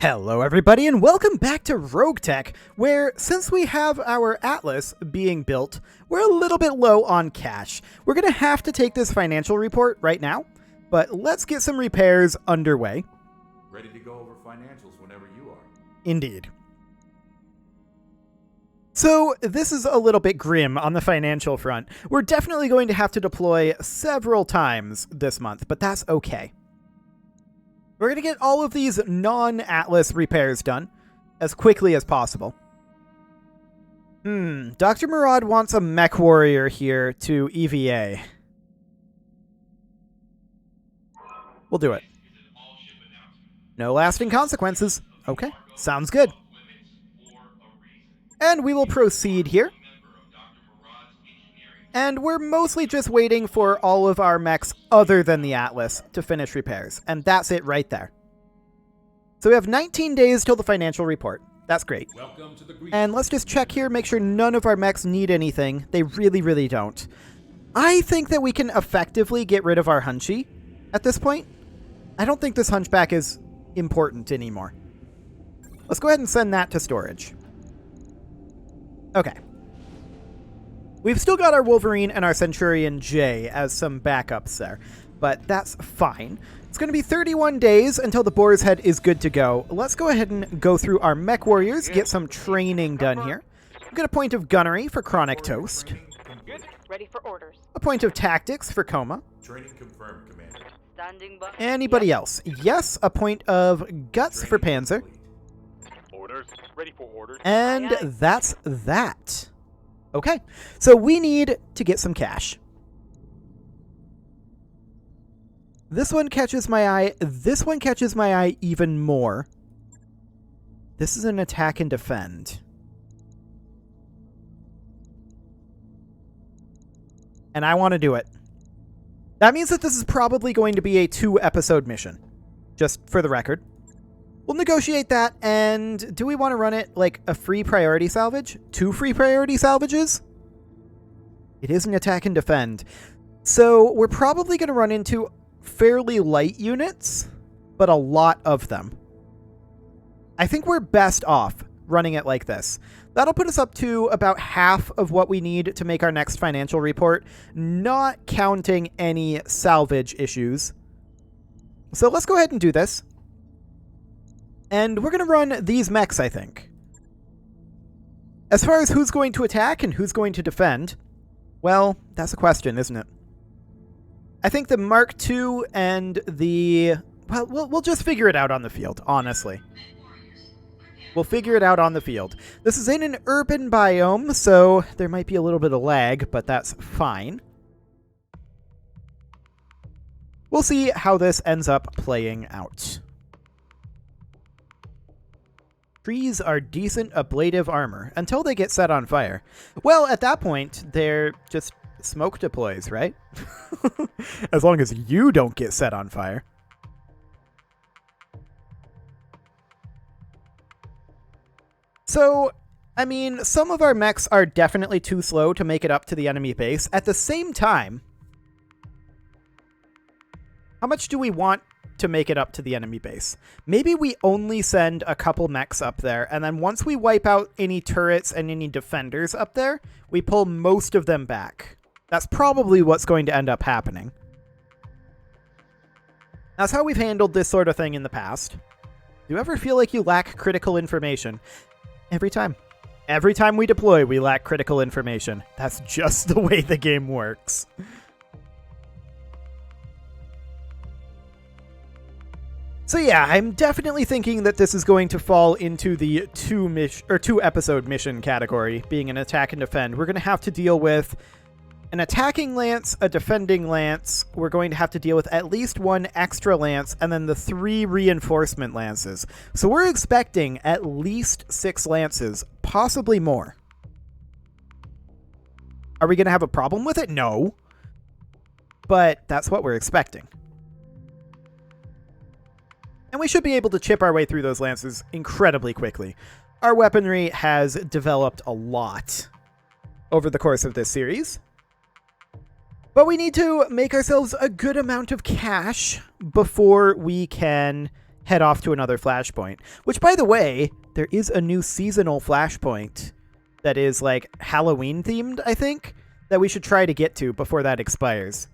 Hello everybody and welcome back to RogueTech, where since we have our Atlas being built, we're a little bit low on cash. We're going to have to take this financial report right now, but let's get some repairs underway. Ready to go over financials whenever you are. Indeed. So this is a little bit grim on the financial front. We're definitely going to have to deploy several times this month, but that's okay. We're going to get all of these non-Atlas repairs done as quickly as possible. Dr. Murad wants a mech warrior here to EVA. We'll do it. No lasting consequences. Okay, sounds good. And we will proceed here. And we're mostly just waiting for all of our mechs other than the Atlas to finish repairs. And that's it right there. So we have 19 days till the financial report. That's great. And let's just check here, make sure none of our mechs need anything. They really, really don't. I think that we can effectively get rid of our Hunchy at this point. I don't think this Hunchback is important anymore. Let's go ahead and send that to storage. Okay. We've still got our Wolverine and our Centurion J as some backups there, but that's fine. It's going to be 31 days until the Boar's Head is good to go. Let's go ahead and go through our mech warriors, get some training done here. We've got a point of gunnery for Chronic Toast. Ready for orders. A point of tactics for Coma. Training confirmed, Commander. Standing by. Anybody else? Yes, a point of guts for Panzer. Orders. Ready for orders. And Aye, aye. that's that. Okay, so we need to get some cash. This one catches my eye. This one catches my eye even more. This is an attack and defend. And I want to do it. That means that this is probably going to be a 2-episode mission. Just for the record. We'll negotiate that, and do we want to run it like a free priority salvage? 2 free priority salvages? It is an attack and defend. So we're probably going to run into fairly light units, but a lot of them. I think we're best off running it like this. That'll put us up to about half of what we need to make our next financial report, not counting any salvage issues. So let's go ahead and do this. And we're going to run these mechs, I think. As far as who's going to attack and who's going to defend, well, that's a question, isn't it? I think the Mark II and the... Well, we'll just figure it out on the field, honestly. We'll figure it out on the field. This is in an urban biome, so there might be a little bit of lag, but that's fine. We'll see how this ends up playing out. Trees are decent ablative armor until they get set on fire. Well, at that point, they're just smoke deploys, right? As long as you don't get set on fire. So, I mean, some of our mechs are definitely too slow to make it up to the enemy base. At the same time, how much do we want to make it up to the enemy base? Maybe we only send a couple mechs up there, and then once we wipe out any turrets and any defenders up there, we pull most of them back. That's probably what's going to end up happening. That's how we've handled this sort of thing in the past. Do you ever feel like you lack critical information? Every time. Every time we deploy, we lack critical information. That's just the way the game works. So yeah, I'm definitely thinking that this is going to fall into the 2-episode mission category, being an attack and defend. We're going to have to deal with an attacking lance, a defending lance. We're going to have to deal with at least 1 extra lance, and then the 3 reinforcement lances. So we're expecting at least 6 lances, possibly more. Are we going to have a problem with it? No. But that's what we're expecting. And we should be able to chip our way through those lances incredibly quickly. Our weaponry has developed a lot over the course of this series. But we need to make ourselves a good amount of cash before we can head off to another flashpoint. Which, by the way, there is a new seasonal flashpoint that is, like, Halloween-themed, I think, that we should try to get to before that expires.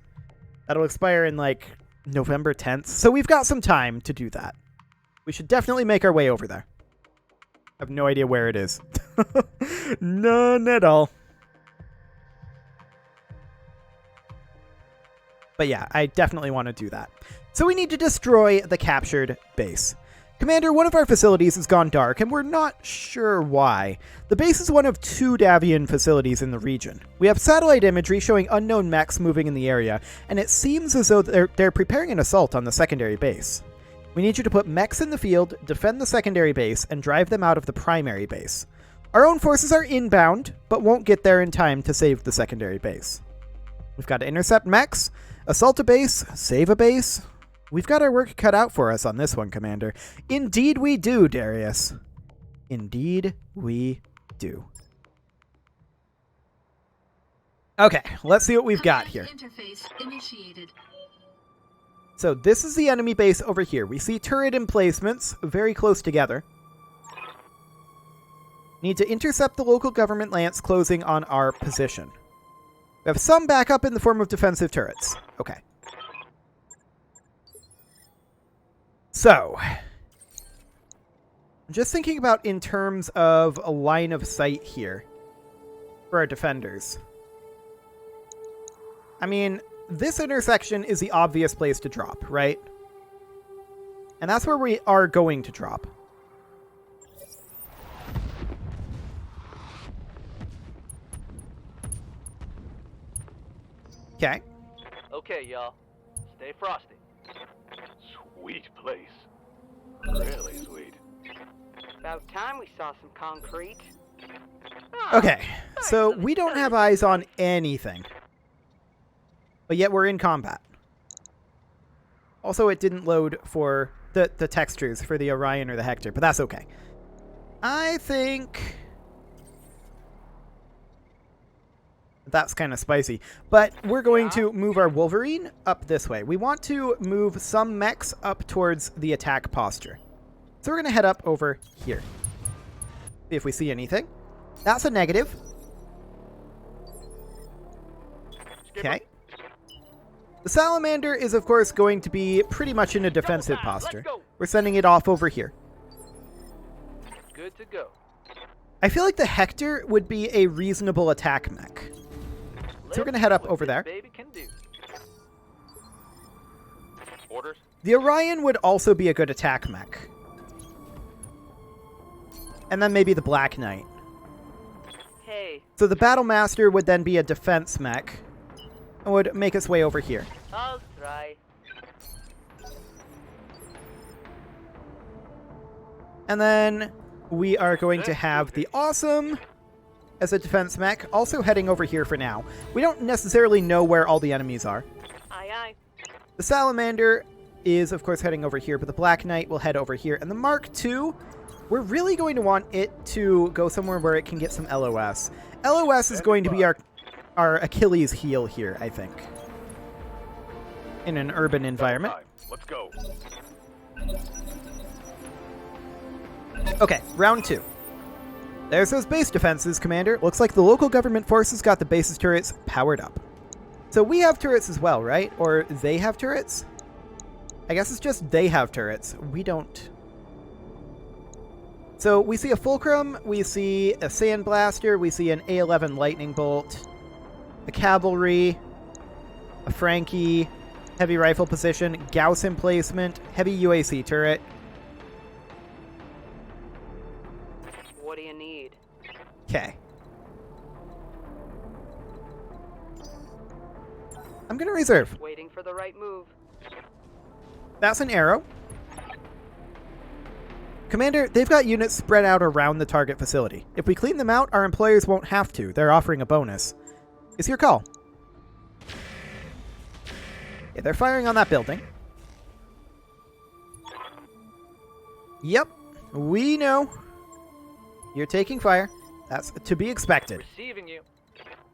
That'll expire in, like, November 10th. So we've got some time to do that. We should definitely make our way over there. I have no idea where it is. None at all. But yeah, I definitely want to do that. So we need to destroy the captured base. Commander, one of our facilities has gone dark, and we're not sure why. The base is one of 2 Davian facilities in the region. We have satellite imagery showing unknown mechs moving in the area, and it seems as though they're preparing an assault on the secondary base. We need you to put mechs in the field, defend the secondary base, and drive them out of the primary base. Our own forces are inbound, but won't get there in time to save the secondary base. We've got to intercept mechs, assault a base, save a base. We've got our work cut out for us on this one, Commander. Indeed we do, Darius. Indeed we do. Okay, let's see what we've got here. Interface initiated. So this is the enemy base over here. We see turret emplacements very close together. Need to intercept the local government lance closing on our position. We have some backup in the form of defensive turrets. Okay. So, I'm just thinking about in terms of a line of sight here for our defenders. I mean, this intersection is the obvious place to drop, right? And that's where we are going to drop. Okay. Okay, y'all. Stay frosty. Sweet place. Really sweet. About time we saw some concrete. Okay, so we don't have eyes on anything. But yet we're in combat. Also, it didn't load for the textures for the Orion or the Hector, but that's okay. I think that's kind of spicy. But we're going to move our Wolverine up this way. We want to move some mechs up towards the attack posture. So we're going to head up over here. See if we see anything. That's a negative. Okay. The Salamander is, of course, going to be pretty much in a defensive posture. We're sending it off over here. Good to go. I feel like the Hector would be a reasonable attack mech. So we're going to head up over there. Baby can do. Orders? The Orion would also be a good attack mech. And then maybe the Black Knight. Hey, So the Battle Master would then be a defense mech. And would make its way over here. I'll try. And then we are going to have the Awesome as a defense mech, also heading over here for now. We don't necessarily know where all the enemies are. Aye, aye. The Salamander is, of course, heading over here, but the Black Knight will head over here. And the Mark II, we're really going to want it to go somewhere where it can get some LOS. LOS is going to be our Achilles heel here, I think. In an urban environment. Let's go. Okay, round 2. There's those base defenses, Commander. Looks like the local government forces got the base's turrets powered up. So we have turrets as well, right? Or they have turrets? I guess it's just they have turrets. We don't. So we see a Fulcrum, we see a Sandblaster, we see an A11 Lightning Bolt, a Cavalry, a Frankie, heavy rifle position, Gauss emplacement, heavy UAC turret. What do you need? Okay. I'm going to reserve. Waiting for the right move. That's an arrow. Commander, they've got units spread out around the target facility. If we clean them out, our employers won't have to. They're offering a bonus. It's your call. Yeah, they're firing on that building. Yep, we know. You're taking fire. That's to be expected. Receiving you.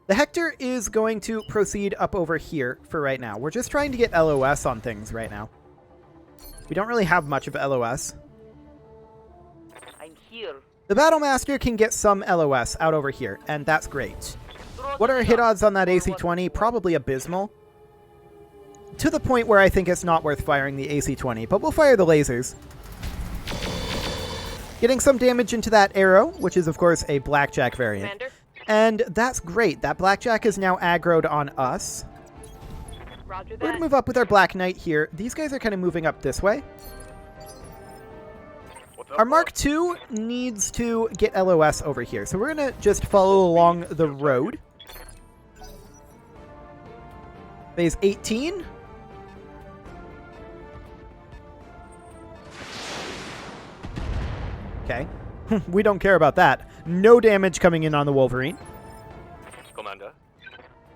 The Hector is going to proceed up over here for right now. We're just trying to get LOS on things right now. We don't really have much of LOS. I'm here. The Battlemaster can get some LOS out over here, and that's great. What are hit odds on that AC-20? Probably abysmal. To the point where I think it's not worth firing the AC-20, but we'll fire the lasers. Getting some damage into that arrow, which is of course a Blackjack variant. Commander. And that's great. That Blackjack is now aggroed on us. Roger We're going to that. move up with our Black Knight here. These guys are kind of moving up this way. What's up, Our Mark II needs to get LOS over here, so we're going to just follow along the road. Phase 18. Okay. We don't care about that. No damage coming in on the Wolverine. Commander.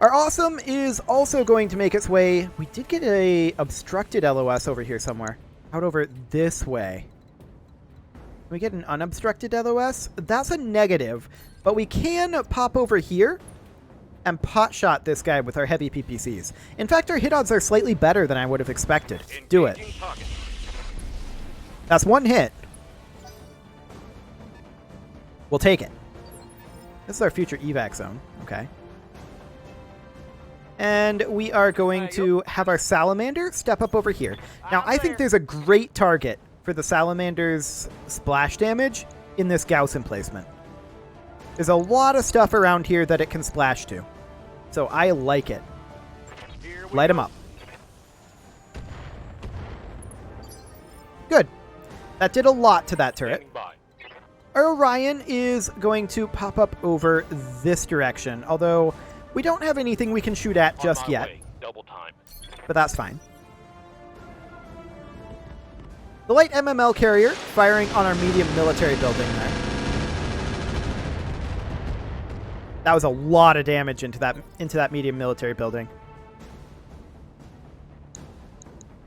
Our Awesome is also going to make its way... We did get a obstructed LOS over here somewhere. Out over this way. Can we get an unobstructed LOS? That's a negative, but we can pop over here and pot shot this guy with our heavy PPCs. In fact, our hit odds are slightly better than I would have expected. Do it. Engaging target. That's one hit. We'll take it. This is our future evac zone. Okay. And we are going to have our Salamander step up over here. Now, I think there's a great target for the Salamander's splash damage in this Gauss emplacement. There's a lot of stuff around here that it can splash to. So I like it. Here we Light go. him up. Good. That did a lot to that turret. Standing by. Our Orion is going to pop up over this direction, although we don't have anything we can shoot at On just my yet, way. Double time. but that's fine. The light MML carrier firing on our medium military building there. That was a lot of damage into that medium military building.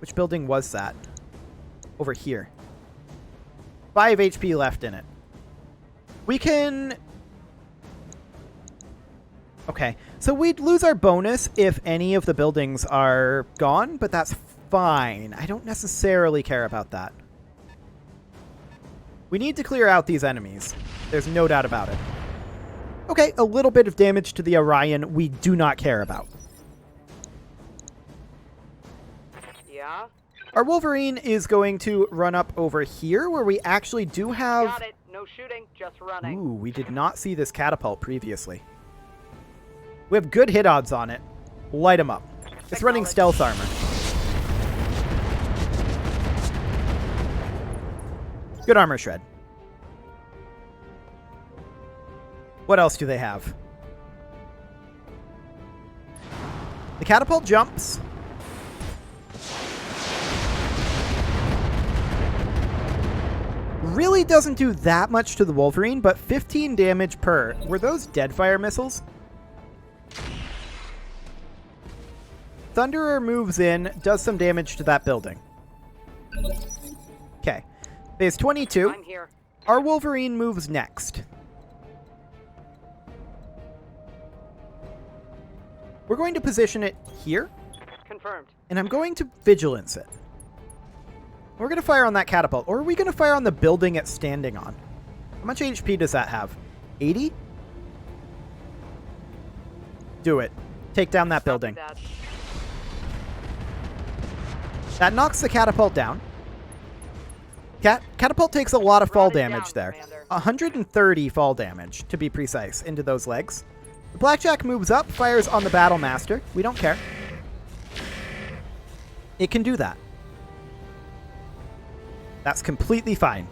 Which building was that? Over here. 5 HP left in it. We can... Okay, so we'd lose our bonus if any of the buildings are gone, but that's fine. I don't necessarily care about that. We need to clear out these enemies. There's no doubt about it. Okay, a little bit of damage to the Orion we do not care about. Yeah. Our Wolverine is going to run up over here where we actually do have... Got it. No shooting, just running. Ooh, we did not see this catapult previously. We have good hit odds on it. Light them up. It's running stealth armor. Good armor shred. What else do they have? The catapult jumps. Really doesn't do that much to the Wolverine, but 15 damage per. Were those Deadfire missiles? Thunderer moves in, does some damage to that building. Okay. Phase 22. I'm here. Our Wolverine moves next. We're going to position it here, Confirmed. and I'm going to Vigilance it. We're going to fire on that catapult, or are we going to fire on the building it's standing on? How much HP does that have? 80? Do it. Take down that building. That. That knocks the catapult down. Catapult takes a lot of fall Brought it damage down, there. Commander. 130 fall damage, to be precise, into those legs. The Blackjack moves up, fires on the Battlemaster. We don't care. It can do that. That's completely fine.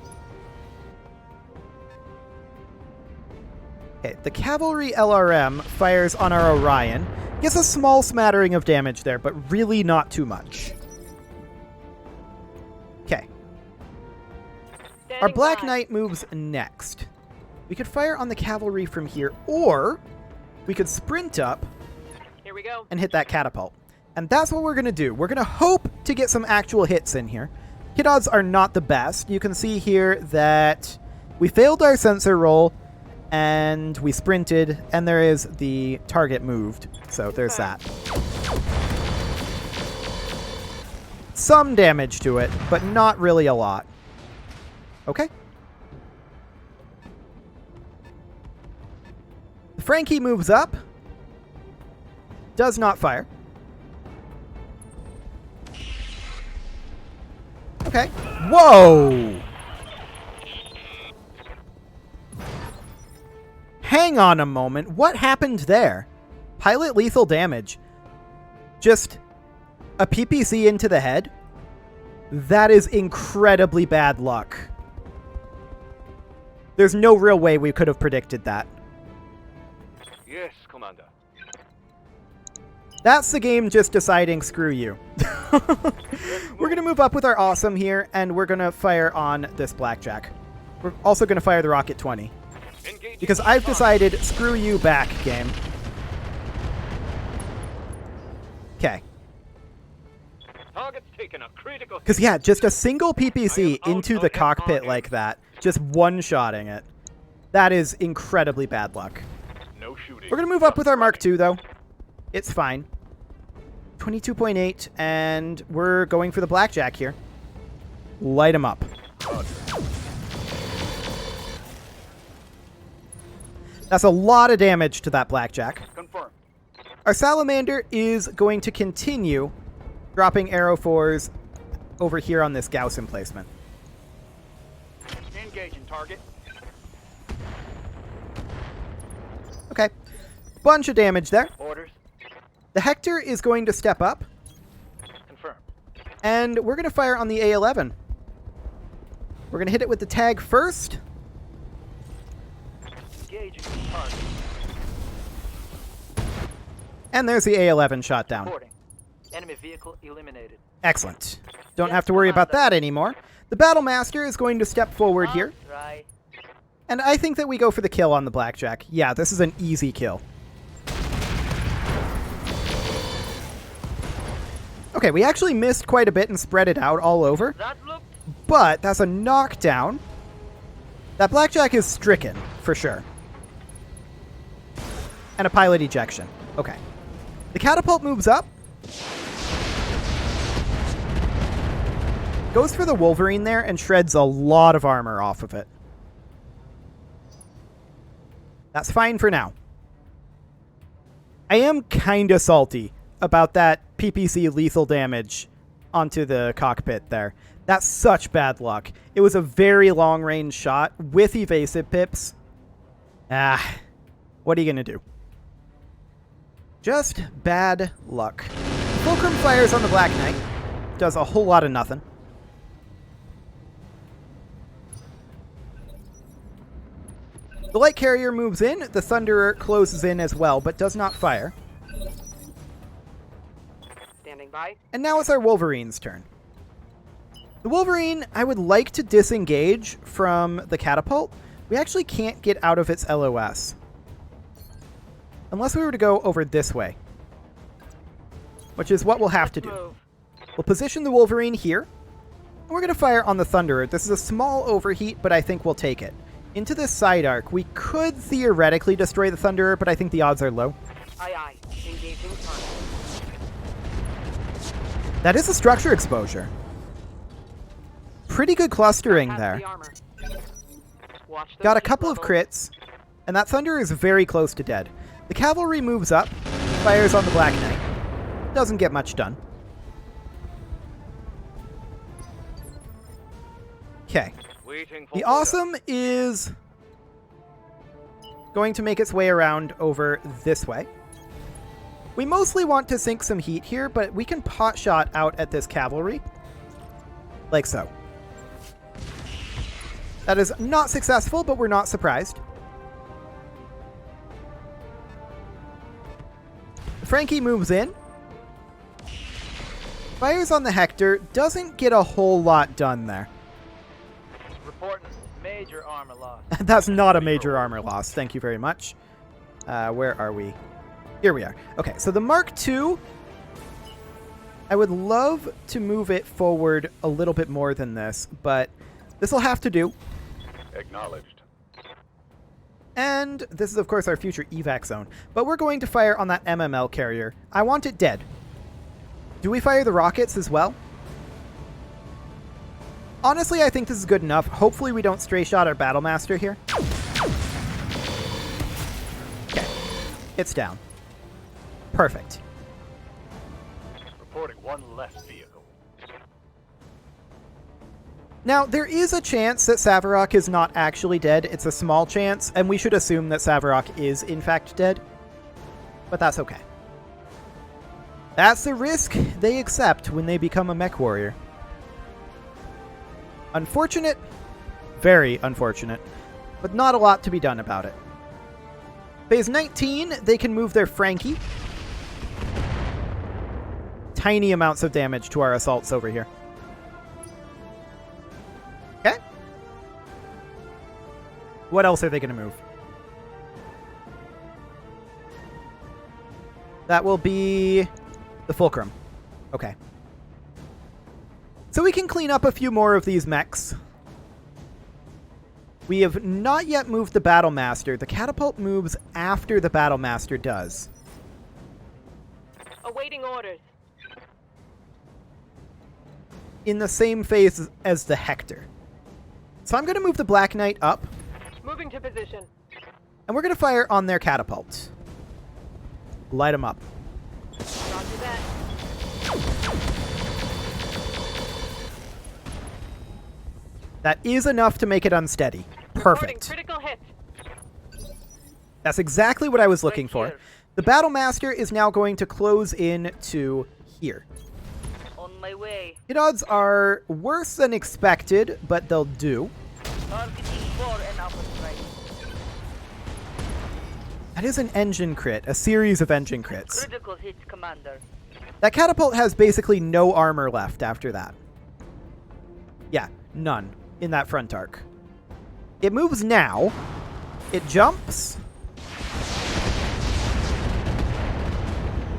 Okay, the Cavalry LRM fires on our Orion. Gets a small smattering of damage there, but really not too much. Okay. Our Standing Black by. Knight moves next. We could fire on the Cavalry from here, or we could sprint up Here we go. and hit that catapult. And that's what we're going to do. We're going to hope to get some actual hits in here. Hit odds are not the best. You can see here that we failed our sensor roll, and we sprinted, and there is the target moved. So there's that. some damage to it, but not really a lot. Okay. Frankie moves up. Does not fire. Okay. Whoa! Hang on a moment. What happened there? Pilot lethal damage. Just a PPC into the head? That is incredibly bad luck. There's no real way we could have predicted that. Yes, Commander. That's the game just deciding, screw you. We're going to move up with our awesome here, and we're going to fire on this blackjack. We're also going to fire the Rocket 20. Engaging Because I've decided, screw you back, game. Okay. Target's taken a critical. Because, yeah, just a single PPC I am into out the of cockpit target. like that, just one-shotting it. That is incredibly bad luck. No shooting. We're going to move up with our Mark II, though. It's fine. 22.8, and we're going for the blackjack here. Light him up. That's a lot of damage to that blackjack. Confirm. Our salamander is going to continue dropping arrow 4s over here on this Gauss emplacement. Engaging target. Okay. Bunch of damage there. Orders. The Hector is going to step up, Confirm. and we're going to fire on the A11. We're going to hit it with the tag first. Engaging target. And there's the A11 shot down. Reporting. Enemy vehicle eliminated. Excellent. Don't Yes, have to worry about Commander. that anymore. The Battlemaster is going to step forward here. Right. And I think that we go for the kill on the blackjack. Yeah, this is an easy kill. Okay, we actually missed quite a bit and spread it out all over. That looked But that's a knockdown. That blackjack is stricken, for sure. And a pilot ejection. Okay. The catapult moves up. Goes for the Wolverine there and shreds a lot of armor off of it. That's fine for now. I am kind of salty about that PPC lethal damage onto the cockpit there. That's such bad luck. It was a very long-range shot with evasive pips. Ah, what are you going to do? Just bad luck. Fulcrum fires on the Black Knight. Does a whole lot of nothing. The light carrier moves in. The Thunderer closes in as well, but does not fire. standing by. And now it's our Wolverine's turn. The Wolverine, I would like to disengage from the catapult. We actually can't get out of its LOS. Unless we were to go over this way. Which is what we'll have to do. Move. We'll position the Wolverine here. And we're going to fire on the Thunderer. This is a small overheat, but I think we'll take it. Into this side arc, we could theoretically destroy the Thunderer, but I think the odds are low. Aye aye. Engaging target. That is a structure exposure. Pretty good clustering Past there. the armor. Watch those Got a heat couple of levels. crits, and that Thunderer is very close to dead. The cavalry moves up, fires on the Black Knight. Doesn't get much done. Okay. Waiting for The order. Awesome is going to make its way around over this way. We mostly want to sink some heat here, but we can pot shot out at this cavalry. Like so. That is not successful, but we're not surprised. Frankie moves in. Fires on the Hector. Doesn't get a whole lot done there. Reporting major armor loss. That's not a major armor loss. Thank you very much. Where are we? Here we are. Okay, so the Mark II, I would love to move it forward a little bit more than this, but this will have to do. Acknowledged. And this is, of course, our future evac zone. But we're going to fire on that MML carrier. I want it dead. Do we fire the rockets as well? Honestly, I think this is good enough. Hopefully we don't stray shot our Battlemaster here. Okay. It's down. Perfect. Reporting one less vehicle. Now, there is a chance that Savarok is not actually dead. It's a small chance, and we should assume that Savarok is, in fact, dead. But that's okay. That's the risk they accept when they become a mech warrior. Unfortunate. Very unfortunate. But not a lot to be done about it. Phase 19, they can move their Frankie. Tiny amounts of damage to our assaults over here. Okay. What else are they going to move? That will be the Fulcrum. Okay. So we can clean up a few more of these mechs. We have not yet moved the Battlemaster. The catapult moves after the Battlemaster does. Awaiting orders. In the same phase as the Hector. So I'm going to move the Black Knight up, Moving to position. and we're going to fire on their catapult. Light them up. Roger that. That is enough to make it unsteady. Reporting Perfect. critical hit. That's exactly what I was looking for. here. The Battlemaster is now going to close in to here. On my way. Hit odds are worse than expected, but they'll do. Targeting 4 and upper strike. That is an engine crit, a series of engine crits. Critical hit, Commander. That catapult has basically no armor left after that. Yeah, none in that front arc. It moves now. It jumps.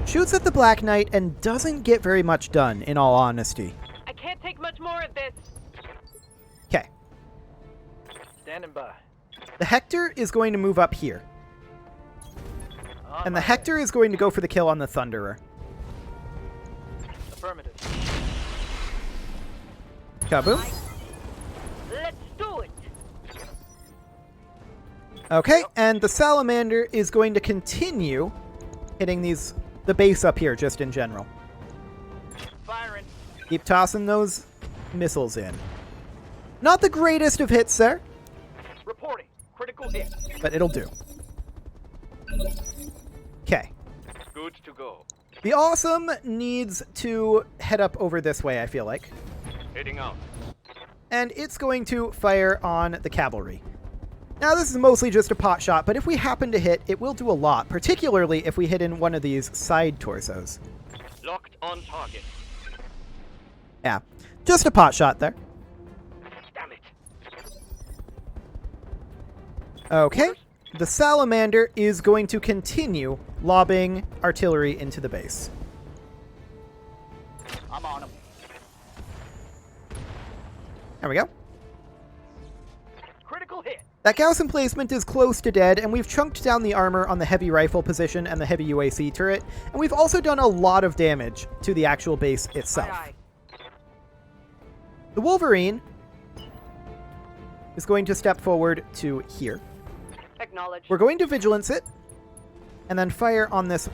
Shoots at the Black Knight and doesn't get very much done, in all honesty. I can't take much more of this. Okay. Standing by. The Hector is going to move up here. On And my the Hector is going to go for the kill on the Thunderer. way. Affirmative. Kaboom. Let's do it. Okay, and the Salamander is going to continue hitting the base up here, just in general. Firing. Keep tossing those missiles in. Not the greatest of hits there, Reporting critical hit. but it'll do. Okay. Good to go. The Awesome needs to head up over this way, I feel like. Heading out. And it's going to fire on the Cavalry. Now, this is mostly just a pot shot, but if we happen to hit, it will do a lot, particularly if we hit in one of these side torsos. Locked on target. Yeah, just a pot shot there. Damn it. Okay, the Salamander is going to continue lobbing artillery into the base. I'm on him. There we go. Critical hit. That Gauss emplacement is close to dead, and we've chunked down the armor on the heavy rifle position and the heavy UAC turret, and we've also done a lot of damage to the actual base itself. Aye, The Wolverine is going to step forward to here. aye. Acknowledge. We're going to Vigilance it, and then fire on this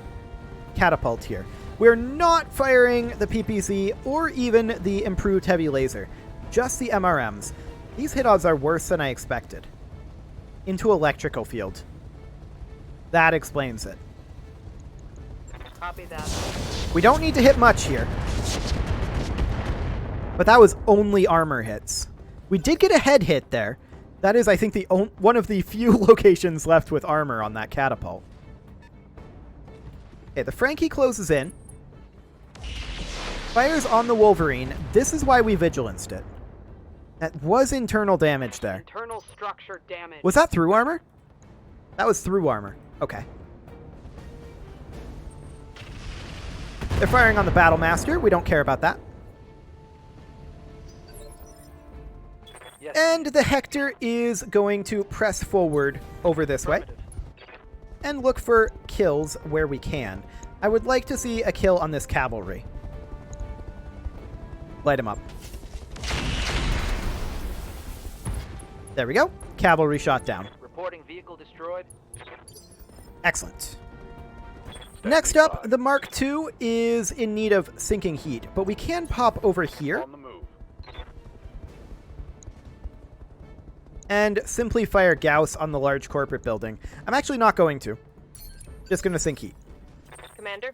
catapult here. We're not firing the PPC or even the improved heavy laser, just the MRMs. These hit odds are worse than I expected. Into electrical field. That explains it. Copy that. We don't need to hit much here. But that was only armor hits. We did get a head hit there. That is, I think, one of the few locations left with armor on that catapult. Okay, the Frankie closes in. Fires on the Wolverine. This is why we vigilanced it. That was internal damage there. Internal structure damage. Was that through armor? That was through armor. Okay. They're firing on the Battlemaster. We don't care about that. Yes. And the Hector is going to press forward over this way Affirmative. and look for kills where we can. I would like to see a kill on this cavalry. Light him up. There we go. Cavalry shot down. Reporting vehicle destroyed. Excellent. Next up, the Mark II is in need of sinking heat, but we can pop over here On the move. and simply fire Gauss on the large corporate building. I'm actually not going to. Just going to sink heat. Commander?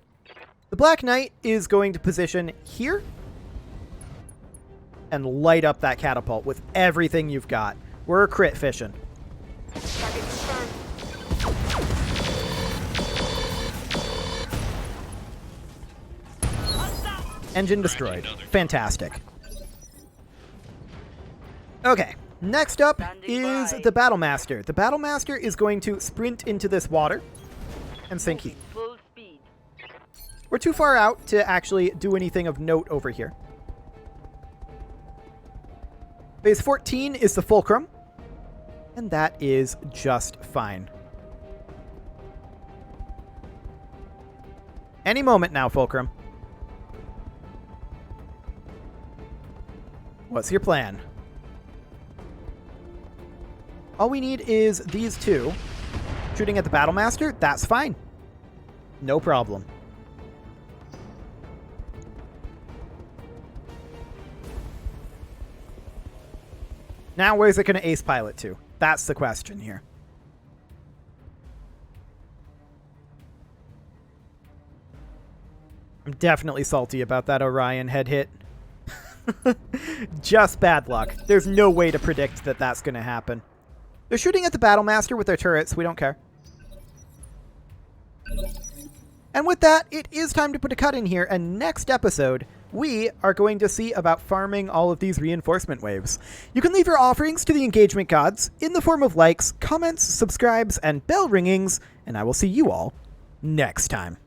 The Black Knight is going to position here and light up that catapult with everything you've got. We're crit fishing. Target confirmed. Engine destroyed. Fantastic. Okay, next up is the Battlemaster. The Battlemaster is going to sprint into this water and sink heat. Full speed. We're too far out to actually do anything of note over here. Phase 14 is the Fulcrum, and that is just fine. Any moment now, Fulcrum. What's your plan? All we need is these two. Shooting at the Battlemaster, that's fine. No problem. Now where's it going to ace pilot to? That's the question here. I'm definitely salty about that Orion head hit. Just bad luck. There's no way to predict that that's going to happen. They're shooting at the Battlemaster with their turrets. We don't care. And with that, it is time to put a cut in here. And next episode, we are going to see about farming all of these reinforcement waves. You can leave your offerings to the engagement gods in the form of likes, comments, subscribes, and bell ringings. And I will see you all next time.